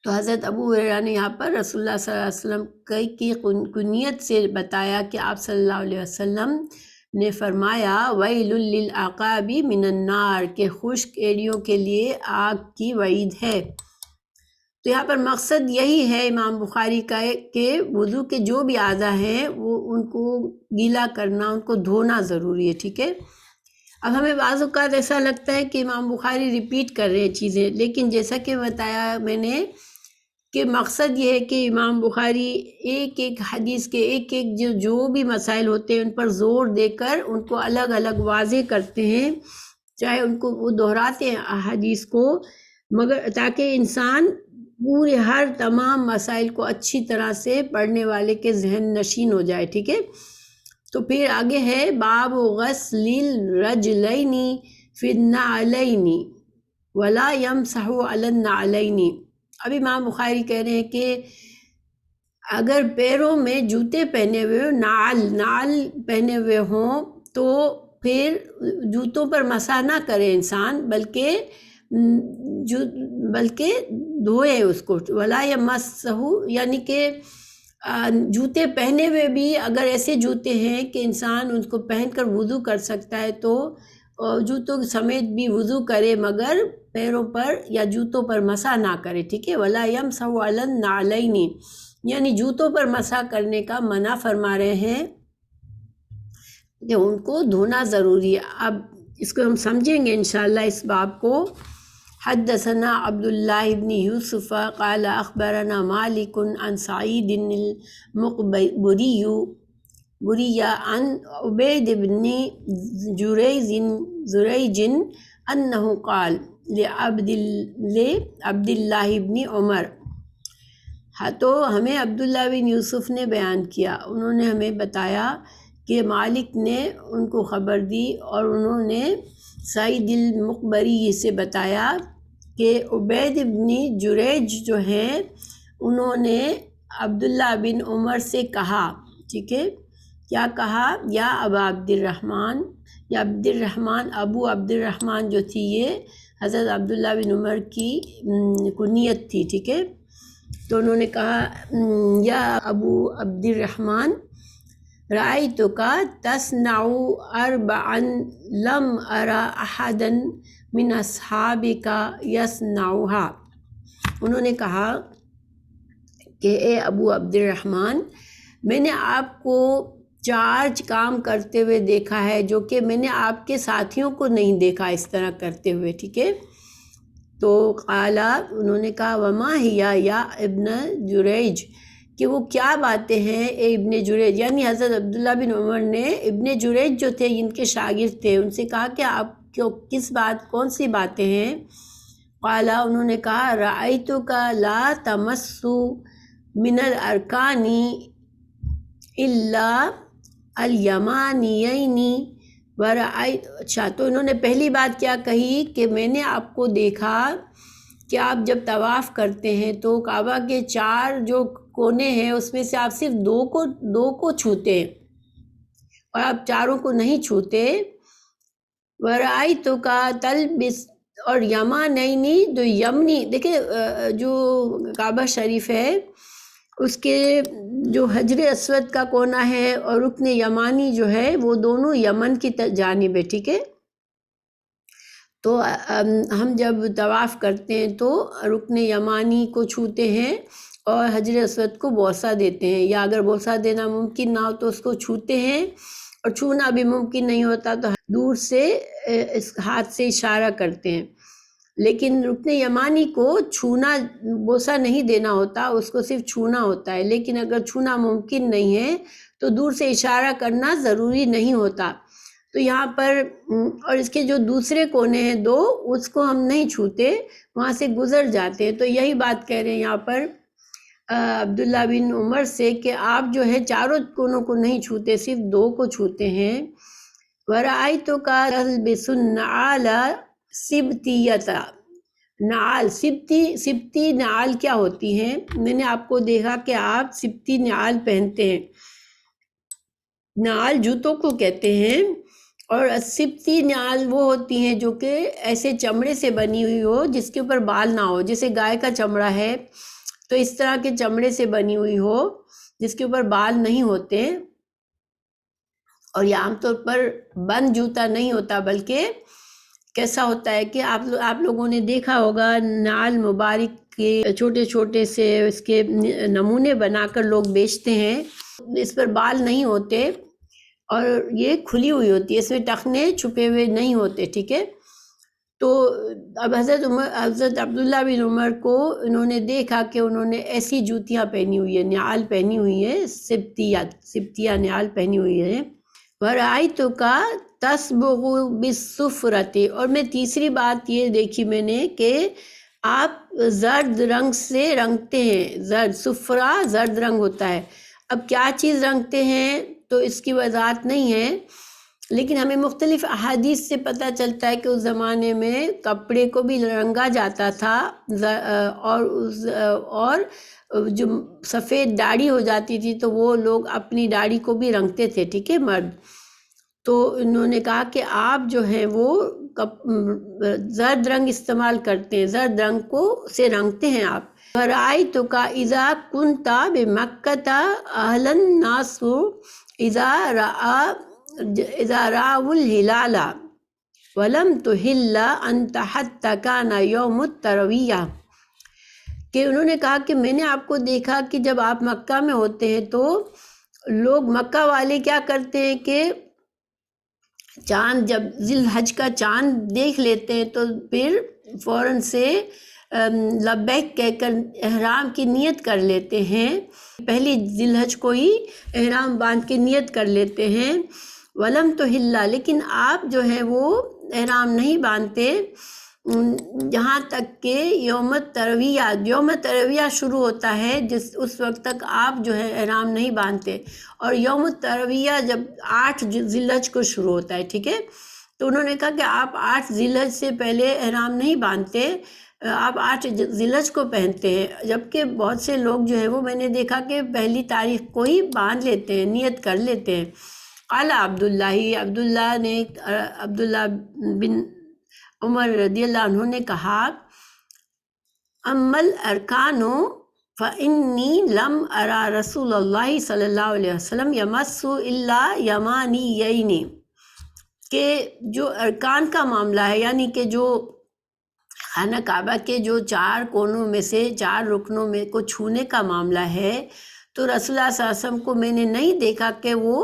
تو حضرت ابو ہریرہ نے یہاں پر رسول اللہ صلی اللہ علیہ وسلم کی کنیت سے بتایا کہ آپ صلی اللہ علیہ وسلم نے فرمایا ویل للعقاب من النار، کہ خشک ایڑیوں کے لیے آگ کی وعید ہے۔ تو یہاں پر مقصد یہی ہے امام بخاری کا کہ وضو کے جو بھی اعضاء ہیں وہ ان کو گیلا کرنا، ان کو دھونا ضروری ہے، ٹھیک ہے؟ اب ہمیں بعض اوقات ایسا لگتا ہے کہ امام بخاری ریپیٹ کر رہے ہیں چیزیں، لیکن جیسا کہ بتایا میں نے کہ مقصد یہ ہے کہ امام بخاری ایک ایک حدیث کے ایک ایک جو بھی مسائل ہوتے ہیں ان پر زور دے کر ان کو الگ الگ واضح کرتے ہیں، چاہے ان کو وہ دہراتے ہیں احادیث کو، مگر تاکہ انسان پورے ہر تمام مسائل کو اچھی طرح سے پڑھنے والے کے ذہن نشین ہو جائے، ٹھیک ہے۔ تو پھر آگے ہے باب غسل الرجلین فی النعلین ولا یمسح علی النعلین۔ اب امام بخاری کہہ رہے ہیں کہ اگر پیروں میں جوتے پہنے ہوئے ہوں، نعل پہنے ہوئے ہوں، تو پھر جوتوں پر مسح نہ کرے انسان، بلکہ دھوئے اس کو، ولا یمسح، یعنی کہ جوتے پہنے ہوئے بھی اگر ایسے جوتے ہیں کہ انسان ان کو پہن کر وضو کر سکتا ہے تو جوتوں سمیت بھی وضو کرے، مگر پیروں پر یا جوتوں پر مسح نہ کرے، ٹھیک ہے۔ ولا یمسح علی النعلین، یعنی جوتوں پر مسح کرنے کا منع فرما رہے ہیں کہ ان کو دھونا ضروری ہے۔ اب اس کو ہم سمجھیں گے انشاءاللہ اس باب کو۔ حدثنا عبداللہ بن یوسف قال اخبرنا مالک عن سعید المقبری عن عبید بن جریج انہ قال لعبد اللہ بن عمر۔ تو ہمیں عبداللہ بن یوسف نے بیان کیا، انہوں نے ہمیں بتایا کہ مالک نے ان کو خبر دی اور انہوں نے سعید المقبری سے بتایا کہ عبید بن جریج جو ہیں انہوں نے عبداللہ بن عمر سے کہا، ٹھیک ہے، کیا کہا؟ یا ابا عبد الرحمن، یا عبد الرحمن، ابو عبد الرحمن جو تھی یہ حضرت عبداللہ بن عمر کی کنیت تھی، ٹھیک ہے۔ تو انہوں نے کہا یا ابو عبد الرحمن رأیتک تصنع اربعا لم ارى احدا من اصحابک یصنعها۔ انہوں نے کہا کہ اے ابو عبد الرحمن، میں نے آپ کو 4 کام کرتے ہوئے دیکھا ہے جو کہ میں نے آپ کے ساتھیوں کو نہیں دیکھا اس طرح کرتے ہوئے، ٹھیک ہے۔ تو قالا، انہوں نے کہا وما ہیا یا ابن جریج، کہ وہ کیا باتیں ہیں اے ابن جریج، یعنی حضرت عبداللہ بن عمر نے ابن جریج جو تھے ان کے شاگرد تھے، ان سے کہا کہ آپ کس بات، کون سی باتیں ہیں؟ قالا، انہوں نے کہا رأیتک لا تمس من الارکان الا الیمانیین اچھا، تو انہوں نے پہلی بات کیا کہی کہ میں نے آپ کو دیکھا کہ آپ جب طواف کرتے ہیں تو کعبہ کے 4 جو کونے ہیں اس میں سے آپ صرف 2 کو چھوتے ہیں اور آپ 4 کو نہیں چھوتے۔ وَرَأَيْتُكَ تَلْبِسُ، اور یمانینی، جو یمنی، دیکھیں جو کعبہ شریف ہے اس کے جو حجر اسود کا کونا ہے اور رکن یمانی جو ہے وہ دونوں یمن کی جانب ہے، ٹھیک ہے۔ تو ہم جب طواف کرتے ہیں تو رکن یمانی کو چھوتے ہیں اور حجر اسود کو بوسہ دیتے ہیں، یا اگر بوسہ دینا ممکن نہ ہو تو اس کو چھوتے ہیں، اور چھونا بھی ممکن نہیں ہوتا تو دور سے اس ہاتھ سے اشارہ کرتے ہیں۔ لیکن رکن یمانی کو چھونا، بوسہ نہیں دینا ہوتا، اس کو صرف چھونا ہوتا ہے، لیکن اگر چھونا ممکن نہیں ہے تو دور سے اشارہ کرنا ضروری نہیں ہوتا۔ تو یہاں پر اور اس کے جو دوسرے کونے ہیں 2، اس کو ہم نہیں چھوتے، وہاں سے گزر جاتے ہیں۔ تو یہی بات کہہ رہے ہیں یہاں پر عبداللہ بن عمر سے کہ آپ جو ہے 4 کونوں کو نہیں چھوتے، صرف 2 کو چھوتے ہیں۔ وَرَأَيْتُكَ تَلْبِسُ النَّعَالَ سِبْتِيَّةً، نعال، سبتی نعال کیا ہوتی ہیں؟ میں نے آپ کو دیکھا کہ آپ سبتی نعال پہنتے ہیں۔ نعال جوتوں کو کہتے ہیں، اور سبتی نعال وہ ہوتی ہیں جو کہ ایسے چمڑے سے بنی ہوئی ہو جس کے اوپر بال نہ ہو، جیسے گائے کا چمڑا ہے تو اس طرح کے چمڑے سے بنی ہوئی ہو جس کے اوپر بال نہیں ہوتے، اور یہ عام طور پر بند جوتا نہیں ہوتا، بلکہ کیسا ہوتا ہے کہ آپ لوگوں نے دیکھا ہوگا نعال مبارک کے چھوٹے چھوٹے سے اس کے نمونے بنا کر لوگ بیچتے ہیں، اس پر بال نہیں ہوتے اور یہ کھلی ہوئی ہوتی ہے، اس میں ٹخنے چھپے ہوئے نہیں ہوتے، ٹھیک ہے۔ تو اب حضرت عبداللہ بن عمر کو انہوں نے دیکھا کہ انہوں نے ایسی جوتیاں پہنی ہوئی ہیں، نعال پہنی ہوئی ہیں، سبتیہ نعال پہنی ہوئی ہیں. وَرَأَيْتُكَ تَصْبُغُ بِالصُّفْرَةِ، اور میں تیسری بات یہ دیکھی میں نے کہ آپ زرد رنگ سے رنگتے ہیں. صفرا زرد رنگ ہوتا ہے. اب کیا چیز رنگتے ہیں تو اس کی وضاحت نہیں ہے، لیکن ہمیں مختلف احادیث سے پتہ چلتا ہے کہ اس زمانے میں کپڑے کو بھی رنگا جاتا تھا، اور جو سفید داڑھی ہو جاتی تھی تو وہ لوگ اپنی داڑھی کو بھی رنگتے تھے، ٹھیک ہے، مرد. تو انہوں نے کہا کہ آپ جو ہیں وہ زرد رنگ استعمال کرتے ہیں، زرد رنگ کو سے رنگتے ہیں آپ. وَرَأَيْتُكَ إِذَا كُنْتَ بِمَكَّةَ أَهْلَ النَّاسُ إِذَا رَأَوُا الْهِلَالَ وَلَمْ تُحِلَّ أَنْتَ حَتَّى كَانَ يَوْمُ التَّرْوِيَّةِ، کہ انہوں نے کہا کہ میں نے آپ کو دیکھا کہ جب آپ مکہ میں ہوتے ہیں تو لوگ مکہ والے کیا کرتے ہیں کہ چاند، جب ذی الحج کا چاند دیکھ لیتے ہیں تو پھر فوراً سے لبیک کہہ کر احرام کی نیت کر لیتے ہیں. پہلی ذی الحج کو ہی احرام باندھ کے نیت کر لیتے ہیں. ولم تو ہلا، لیکن آپ جو ہے وہ احرام نہیں باندھتے جہاں تک کہ یوم ترویہ شروع ہوتا ہے، اس وقت تک آپ جو ہے احرام نہیں باندھتے. اور یوم ترویہ جب 8 ذی الحج کو شروع ہوتا ہے، ٹھیک ہے. تو انہوں نے کہا کہ آپ 8 ذی الحج سے پہلے احرام نہیں باندھتے، آپ 8 ذی الحج کو پہنتے ہیں. جبکہ بہت سے لوگ جو ہے وہ میں نے دیکھا کہ پہلی تاریخ کو ہی باندھ لیتے ہیں، نیت کر لیتے ہیں. قال عبداللہ بن عمر رضی اللہ عنہ نے کہا، امل ارکانو فإنی لم ارا رسول اللہ صلی اللہ علیہ وسلم یمس الا یمانیین، کہ جو ارکان کا معاملہ ہے، یعنی کہ جو خانہ کعبہ کے جو 4 کونوں میں سے 4 رکنوں میں کو چھونے کا معاملہ ہے، تو رسول اللہ صلی اللہ علیہ وسلم کو میں نے نہیں دیکھا کہ وہ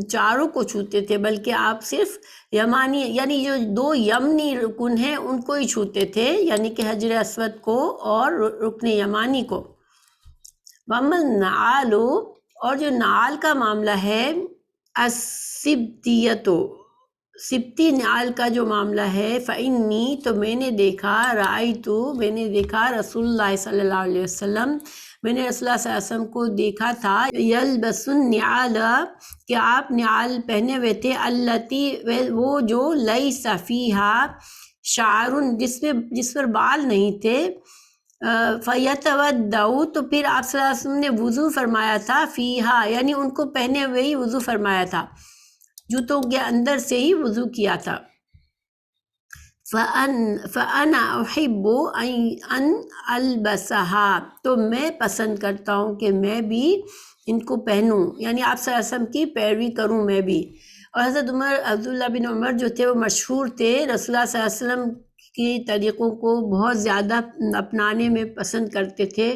چاروں کو چھوتے تھے، بلکہ آپ صرف یمانی، یعنی جو 2 یمنی رکن ہیں ان کو ہی چھوتے تھے، یعنی کہ حجر اسود کو اور رکن یمانی کو. وَأَمَّا النَّعَالُ، اور جو نعال کا معاملہ ہے، السبتیۃ، سبتی نعال کا جو معاملہ ہے، فإنی، تو میں نے دیکھا، میں نے دیکھا رسول اللہ صلی اللہ علیہ وسلم، میں نے رسول اللہ صلی اللہ علیہ وسلم کو دیکھا تھا، یلبس النعال، کہ آپ نعال پہنے ہوئے تھے، التی، وہ جو لیس فیہا شعر، جس پر بال نہیں تھے، فیتودع، تو پھر آپ صلی اللہ علیہ وسلم نے وضو فرمایا تھا، فیہا، یعنی ان کو پہنے ہوئے ہی وضو فرمایا تھا، جوتوں کے اندر سے ہی وضو کیا تھا. فَأَنَا أُحِبُّ أَنْ أَلْبَسَهَا، تو میں پسند کرتا ہوں کہ میں بھی ان کو پہنوں، یعنی آپ صلی اللہ علیہ وسلم کی پیروی کروں میں بھی. اور حضرت عبداللہ بن عمر جو تھے وہ مشہور تھے، رسول اللہ صلی اللہ علیہ وسلم کی طریقوں کو بہت زیادہ اپنانے میں پسند کرتے تھے.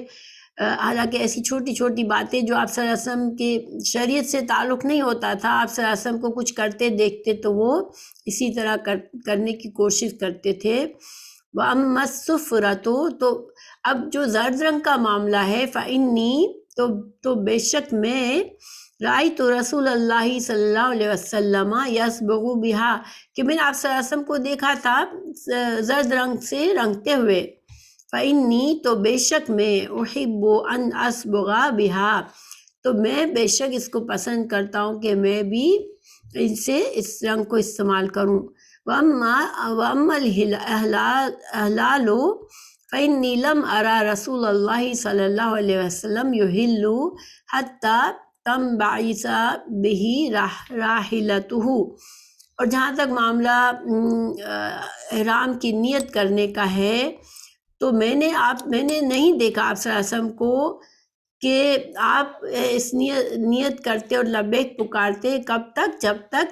حالانکہ ایسی چھوٹی چھوٹی باتیں جو آپ صلی اللہ علیہ وسلم کی شریعت سے تعلق نہیں ہوتا تھا، آپ صلی اللہ علیہ وسلم کو کچھ کرتے دیکھتے تو وہ اسی طرح کرنے کی کوشش کرتے تھے. وَأَمَّا الصُّفْرَةُ، تو اب جو زرد رنگ کا معاملہ ہے، فَإِنِّي، تو بے شک میں رأیت رسول اللہ صلی اللہ علیہ وسلم یصبغ بها، کہ میں نے آپ صلی اللہ علیہ وسلم کو دیکھا تھا زرد رنگ سے رنگتے ہوئے. فإنی، تو بے شک میں، احب ان اصبغ بها، تو میں بے شک اس کو پسند کرتا ہوں کہ میں بھی ان سے اس رنگ کو استعمال کروں. وَأَمَّا الْإِحْلَالُ فَإِنِّي لَمْ أَرَى رَسُولَ اللَّهِ صلی اللہ علیہ وسلم يُحِلُّ حَتَّى تَنْبَعِثَ بِهِ رَاحِلَتُهُ، اور جہاں تک معاملہ احرام کی نیت کرنے کا ہے، تو میں نے نہیں دیکھا آپ صلی اللہ علیہ وسلم کو کہ آپ اس نیت کرتے اور لبیک پکارتے، کب تک؟ جب تک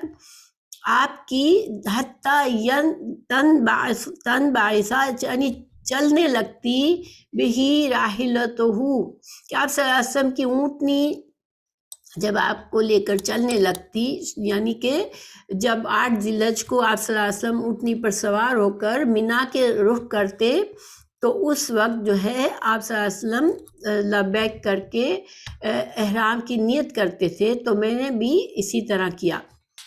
آپ کی حتیٰ تنبعث، یعنی چلنے لگتی، بہی راحلتہ، کہ آپ صلی اللہ علیہ وسلم کی اونٹنی جب آپ کو لے کر چلنے لگتی، یعنی کہ جب 8 ذی الحجہ کو آپ صلی اللہ علیہ وسلم اونٹنی پر سوار ہو کر مینا کے رخ کرتے تو اس وقت جو ہے آپ صلی اللہ علیہ وسلم لبیک کر کے احرام کی نیت کرتے تھے، تو میں نے بھی اسی طرح کیا۔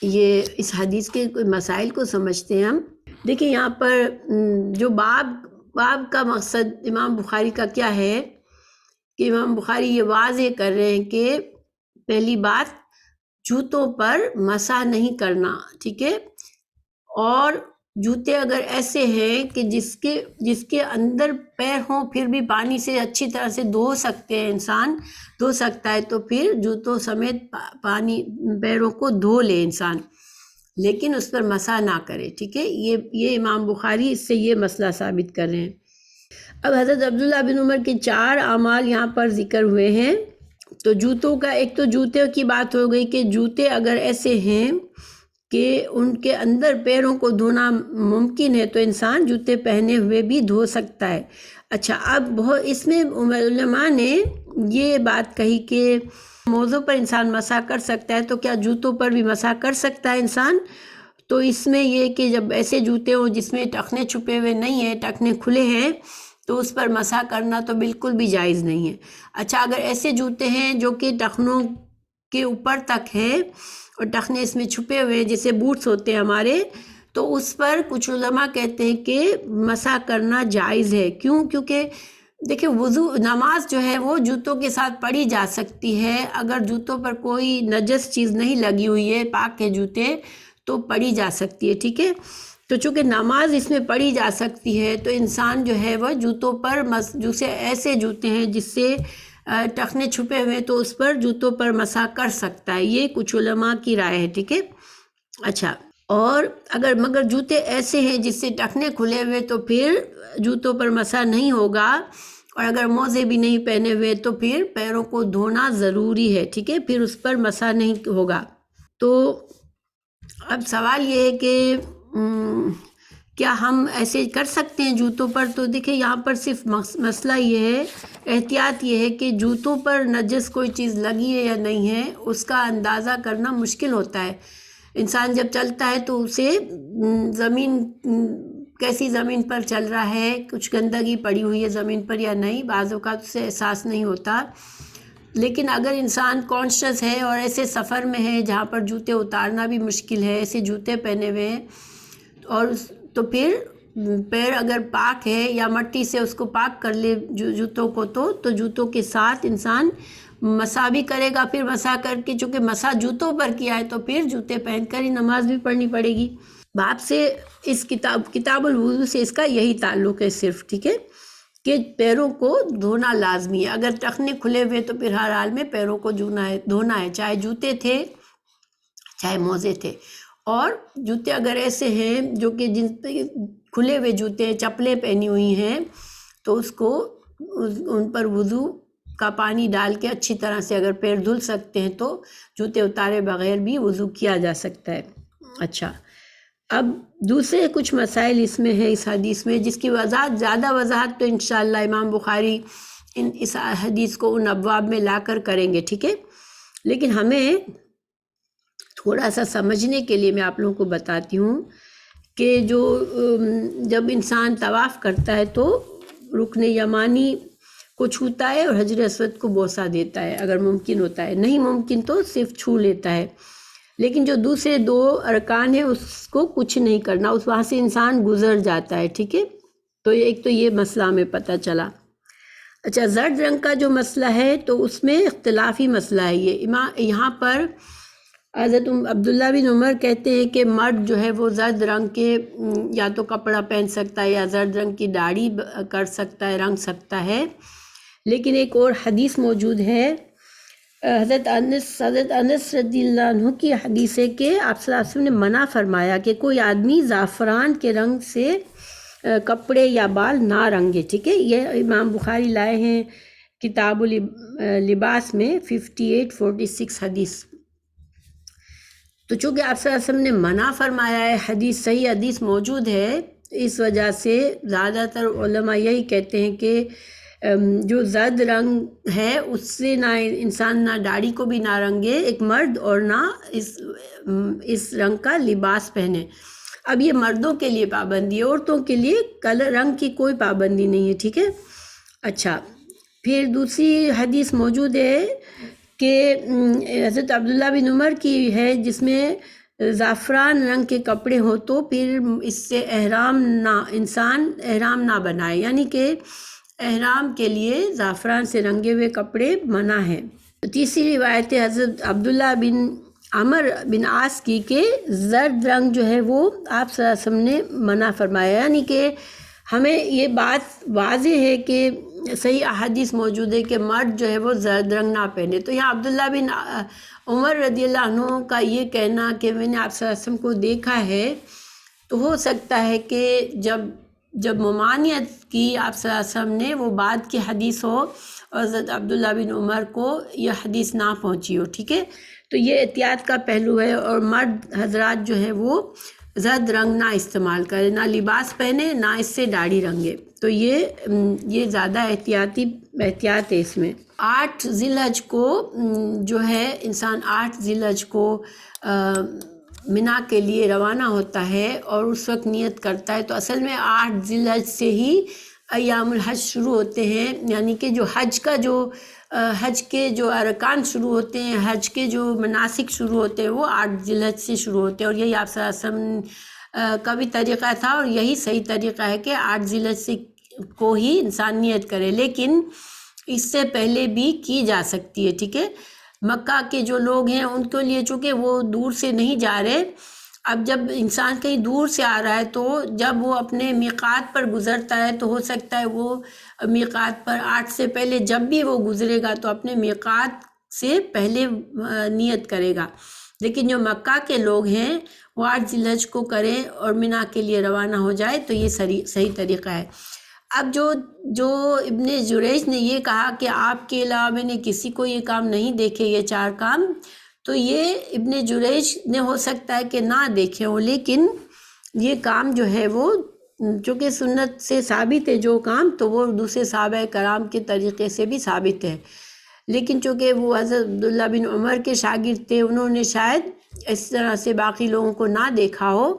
یہ اس حدیث کے کوئی مسائل کو سمجھتے ہیں ہم۔ دیکھیں یہاں پر جو باب کا مقصد امام بخاری کا کیا ہے کہ امام بخاری یہ واضح کر رہے ہیں کہ پہلی بات جوتوں پر مسح نہیں کرنا، ٹھیک ہے، اور جوتے اگر ایسے ہیں کہ جس کے اندر پیر ہوں پھر بھی پانی سے اچھی طرح سے دھو سکتے ہیں، انسان دھو سکتا ہے، تو پھر جوتوں سمیت پانی پیروں کو دھو لے انسان، لیکن اس پر مسح نہ کرے، ٹھیک ہے۔ یہ امام بخاری اس سے یہ مسئلہ ثابت کر رہے ہیں۔ اب حضرت عبداللہ بن عمر کے 4 اعمال یہاں پر ذکر ہوئے ہیں۔ تو جوتوں کا ایک تو جوتے کی بات ہو گئی کہ جوتے اگر ایسے ہیں کہ ان کے اندر پیروں کو دھونا ممکن ہے تو انسان جوتے پہنے ہوئے بھی دھو سکتا ہے۔ اچھا، اب اس میں علماء نے یہ بات کہی کہ موضوع پر انسان مسح کر سکتا ہے، تو کیا جوتوں پر بھی مسح کر سکتا ہے انسان؟ تو اس میں یہ کہ جب ایسے جوتے ہوں جس میں ٹخنے چھپے ہوئے نہیں ہیں، ٹخنے کھلے ہیں، تو اس پر مسح کرنا تو بالکل بھی جائز نہیں ہے۔ اچھا، اگر ایسے جوتے ہیں جو کہ ٹخنوں کے اوپر تک ہے اور ٹخنے اس میں چھپے ہوئے ہیں، جیسے بوٹس ہوتے ہیں ہمارے، تو اس پر کچھ علماء کہتے ہیں کہ مسح کرنا جائز ہے۔ کیوں؟ کیونکہ دیکھیں نماز جو ہے وہ جوتوں کے ساتھ پڑھی جا سکتی ہے، اگر جوتوں پر کوئی نجس چیز نہیں لگی ہوئی ہے، پاک ہے جوتے، تو پڑھی جا سکتی ہے، ٹھیک ہے۔ تو چونکہ نماز اس میں پڑھی جا سکتی ہے تو انسان جو ہے وہ جوتوں پر جسے ایسے جوتے ہیں جس سے ٹخنے چھپے ہوئے تو اس پر جوتوں پر مسح کر سکتا ہے، یہ کچھ علماء کی رائے ہے، ٹھیک ہے۔ اچھا، اور مگر جوتے ایسے ہیں جس سے ٹخنے کھلے ہوئے تو پھر جوتوں پر مسح نہیں ہوگا، اور اگر موزے بھی نہیں پہنے ہوئے تو پھر پیروں کو دھونا ضروری ہے، ٹھیک ہے، پھر اس پر مسح نہیں ہوگا۔ تو اب سوال یہ ہے کہ کیا ہم ایسے کر سکتے ہیں جوتوں پر؟ تو دیکھیں یہاں پر صرف مسئلہ یہ ہے، احتیاط یہ ہے کہ جوتوں پر نجس کوئی چیز لگی ہے یا نہیں ہے اس کا اندازہ کرنا مشکل ہوتا ہے۔ انسان جب چلتا ہے تو اسے کیسی زمین پر چل رہا ہے، کچھ گندگی پڑی ہوئی ہے زمین پر یا نہیں، بعض اوقات اسے احساس نہیں ہوتا۔ لیکن اگر انسان کانشیس ہے اور ایسے سفر میں ہے جہاں پر جوتے اتارنا بھی مشکل ہے، ایسے جوتے پہنے ہوئے ہیں، اور تو پھر پیر اگر پاک ہے یا مٹی سے اس کو پاک کر لے جوتوں کو، تو جوتوں کے ساتھ انسان مسح بھی کرے گا، پھر مسح کر کے چونکہ مسح جوتوں پر کیا ہے تو پھر جوتے پہن کر ہی نماز بھی پڑھنی پڑے گی۔ باب سے اس کتاب الوضو سے اس کا یہی تعلق ہے صرف، ٹھیک ہے، کہ پیروں کو دھونا لازمی ہے۔ اگر ٹخنے کھلے ہوئے تو پھر ہر حال میں پیروں کو دھونا ہے، چاہے جوتے تھے چاہے موزے تھے۔ اور جوتے اگر ایسے ہیں جو کہ جن پہ کھلے ہوئے جوتے ہیں، چپلیں پہنی ہوئی ہیں، تو ان پر وضو کا پانی ڈال کے اچھی طرح سے اگر پیر دھل سکتے ہیں تو جوتے اتارے بغیر بھی وضو کیا جا سکتا ہے۔ اچھا، اب دوسرے کچھ مسائل اس میں ہے اس حدیث میں، جس کی زیادہ وضاحت تو انشاءاللہ امام بخاری اس حدیث کو ان ابواب میں لا کر کریں گے، ٹھیک ہے۔ لیکن ہمیں تھوڑا سا سمجھنے کے لیے میں آپ لوگوں کو بتاتی ہوں کہ جب انسان طواف کرتا ہے تو رکن یمانی کو چھوتا ہے اور حجر اسود کو بوسہ دیتا ہے اگر ممکن ہوتا ہے، نہیں ممکن تو صرف چھو لیتا ہے، لیکن جو دوسرے 2 ارکان ہیں اس کو کچھ نہیں کرنا، وہاں سے انسان گزر جاتا ہے، ٹھیک ہے۔ تو ایک تو یہ مسئلہ ہمیں پتہ چلا۔ اچھا، زرد رنگ کا جو مسئلہ ہے تو اس میں اختلافی مسئلہ ہے یہ۔ یہاں پر حضرت عبداللہ بن عمر کہتے ہیں کہ مرد جو ہے وہ زرد رنگ کے یا تو کپڑا پہن سکتا ہے یا زرد رنگ کی داڑھی کر سکتا ہے، رنگ سکتا ہے۔ لیکن ایک اور حدیث موجود ہے، حضرت انس رضی اللہ عنہ کی حدیث ہے کہ آپ صلی اللہ علیہ وسلم نے منع فرمایا کہ کوئی آدمی زعفران کے رنگ سے کپڑے یا بال نہ رنگے، ٹھیک ہے۔ یہ امام بخاری لائے ہیں کتاب لباس میں 5846 حدیث۔ تو چونکہ آپ صلی اللہ علیہ وسلم نے منع فرمایا ہے، حدیث صحیح حدیث موجود ہے، اس وجہ سے زیادہ تر علماء یہی کہتے ہیں کہ جو زرد رنگ ہے اس سے نہ انسان نہ داڑھی کو بھی نہ رنگے ایک مرد، اور نہ اس رنگ کا لباس پہنے۔ اب یہ مردوں کے لیے پابندی ہے، عورتوں کے لیے کلر رنگ کی کوئی پابندی نہیں ہے، ٹھیک ہے۔ اچھا، پھر دوسری حدیث موجود ہے کہ حضرت عبداللہ بن عمر کی ہے، جس میں زعفران رنگ کے کپڑے ہو تو پھر اس سے انسان احرام نہ بنائے، یعنی کہ احرام کے لیے زعفران سے رنگے ہوئے کپڑے منع ہیں۔ تیسری روایت ہے حضرت عبداللہ بن عمر بن عاص کی کہ زرد رنگ جو ہے وہ آپ صلی اللہ علیہ وسلم نے منع فرمایا، یعنی کہ ہمیں یہ بات واضح ہے کہ صحیح احادیث موجود ہے کہ مرد جو ہے وہ زرد رنگ نہ پہنے۔ تو یہاں عبداللہ بن عمر رضی اللہ عنہ کا یہ کہنا کہ میں نے آپ صلی اللہ علیہ وسلم کو دیکھا ہے، تو ہو سکتا ہے کہ جب ممانعت کی آپ صلی اللہ علیہ وسلم نے وہ بعد کی حدیث ہو اور حضرت عبداللہ بن عمر کو یہ حدیث نہ پہنچی ہو، ٹھیک ہے۔ تو یہ احتیاط کا پہلو ہے، اور مرد حضرات جو ہے وہ زرد رنگ نہ استعمال کرے، نہ لباس پہنے، نہ اس سے داڑھی رنگے۔ تو یہ زیادہ احتیاط ہے اس میں۔ 8 ذی الحج کو جو ہے انسان 8 ذی الحج کو منا کے لیے روانہ ہوتا ہے اور اس وقت نیت کرتا ہے، تو اصل میں 8 ذی الحج سے ہی ایام الحج شروع ہوتے ہیں، یعنی کہ جو حج کے جو ارکان شروع ہوتے ہیں، حج کے جو مناسک شروع ہوتے ہیں وہ 8 ذی الحج سے شروع ہوتے ہیں، اور یہی آپ صلی اللہ علیہ وسلم کا بھی طریقہ تھا، اور یہی صحیح طریقہ ہے کہ 8 ذی الحج سے کو ہی انسان نیت کرے، لیکن اس سے پہلے بھی کی جا سکتی ہے، ٹھیک ہے۔ مکہ کے جو لوگ ہیں ان کے لیے چونکہ وہ دور سے نہیں جا رہے، اب جب انسان کہیں دور سے آ رہا ہے تو جب وہ اپنے میقات پر گزرتا ہے تو ہو سکتا ہے وہ میقات پر 8 سے پہلے جب بھی وہ گزرے گا تو اپنے میقات سے پہلے نیت کرے گا، لیکن جو مکہ کے لوگ ہیں وہ 8 ذی الحج کو کریں اور منا کے لیے روانہ ہو جائے، تو یہ صحیح طریقہ ہے۔ اب جو ابن جریج نے یہ کہا کہ آپ کے علاوہ میں نے کسی کو یہ کام نہیں دیکھے، یہ 4 کام، تو یہ ابن جریج نے ہو سکتا ہے کہ نہ دیکھے ہوں، لیکن یہ کام جو ہے وہ چونکہ سنت سے ثابت ہے جو کام، تو وہ دوسرے صحابہ کرام کے طریقے سے بھی ثابت ہے، لیکن چونکہ وہ حضرت عبداللہ بن عمر کے شاگرد تھے، انہوں نے شاید اس طرح سے باقی لوگوں کو نہ دیکھا ہو،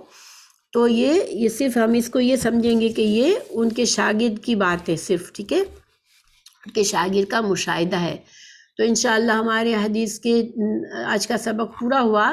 تو یہ صرف ہم اس کو یہ سمجھیں گے کہ یہ ان کے شاگرد کی بات ہے صرف، ٹھیک ہے، ان کے شاگرد کا مشاہدہ ہے۔ تو انشاءاللہ ہمارے حدیث کے آج کا سبق پورا ہوا۔